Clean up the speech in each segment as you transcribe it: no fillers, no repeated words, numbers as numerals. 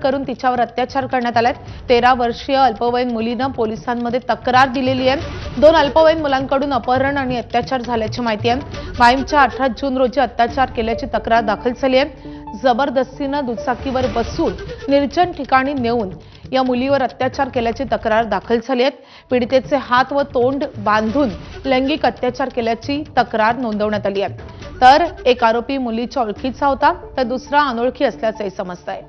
करून तिच्यावर अत्याचार करण्यात आलाय। 13 वर्षीय अल्पवयीन मुलीनं पोलिसांमध्ये तक्रार दिलेली आहे। 2 अल्पवयीन मुलांकडून अपहरण आणि अत्याचार झाल्याची माहिती आहे। माहीमच्या 18 जून रोजी अत्याचार केल्याची तक्रार दाखल झाली आहे। जबरदस्तीनं दुचाकीवर बसून निर्जन ठिकाणी नेऊन या मुलीवर अत्याचार केल्याची तक्रार दाखल झाली आहे। पीडितेचे हात व तोंड बांधून लैंगिक अत्याचार केल्याची तक्रार नोंदवण्यात आली आहे। तर एक आरोपी मुलीच्या ओळखीचा होता तर दुसरा अनोळखी असल्याचे समजतंय।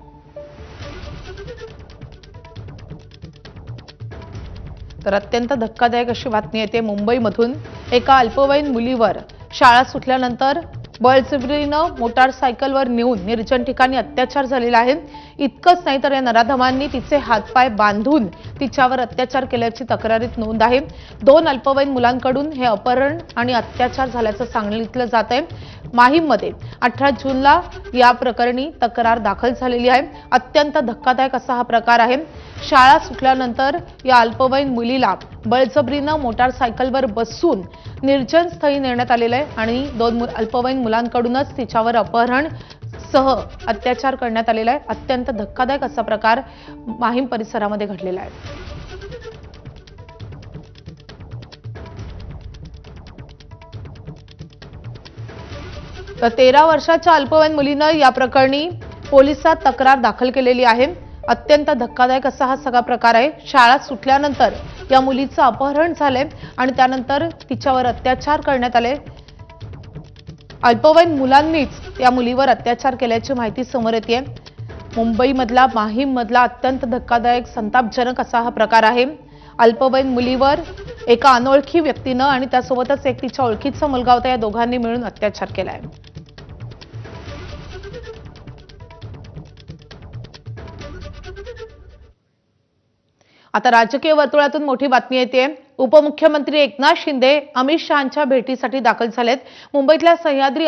तर अत्यंत धक्कादायक अशी बातमी येते मुंबईमधून। एका अल्पवयीन मुलीवर शाळा सुटल्यानंतर बळजबरीनं मोटारसायकलवर नेऊन निर्जन ठिकाणी अत्याचार झालेला आहे। इतकंच नाही तर या नराधमांनी तिचे हातपाय बांधून तिच्यावर अत्याचार केल्याची तक्रारीत नोंद आहे। 2 अल्पवयीन मुलांकडून हे अपहरण आणि अत्याचार झाल्याचं सांगितलं जात आहे। माहीममध्ये 18 जूनला या प्रकरणी तक्रार दाखल झालेली आहे। अत्यंत धक्कादायक असा हा प्रकार आहे। शाळा सुटल्यानंतर या अल्पवयीन मुलीला बळजबरीनं मोटारसायकलवर बसून निर्जन स्थळी नेण्यात आलेलं आहे आणि 2 अल्पवयीन मुलांकडूनच तिच्यावर अपहरण सह अत्याचार करण्यात आलेला आहे। अत्यंत धक्कादायक असा प्रकार माहीम परिसरामध्ये घडलेला आहे। तर 13 वर्षाच्या अल्पवयीन मुलीनं या प्रकरणी पोलिसात तक्रार दाखल केलेली आहे। अत्यंत धक्कादायक असा हा सगळा प्रकार आहे। शाळा सुटल्यानंतर या मुलीचं अपहरण झाले आणि त्यानंतर तिच्यावर अत्याचार करण्यात आले। अल्पवयीन मुलांनीच या मुलीवर अत्याचार केल्याची माहिती समोर येते। मुंबईमधला माहीममधला अत्यंत धक्कादायक संतापजनक असा हा प्रकार आहे। अल्पवयीन मुलीवर एका अनोळखी व्यक्तीनं आणि त्यासोबतच एक तिच्या ओळखीचा मुलगा होता, या दोघांनी मिळून अत्याचार केलाय। आता राजकीय वर्तुळातून मोठी बातमी येते। उपमुख्यमंत्री एकनाथ शिंदे अमित शहांच्या भेटीसाठी दाखल झालेत। मुंबईतल्या सह्याद्री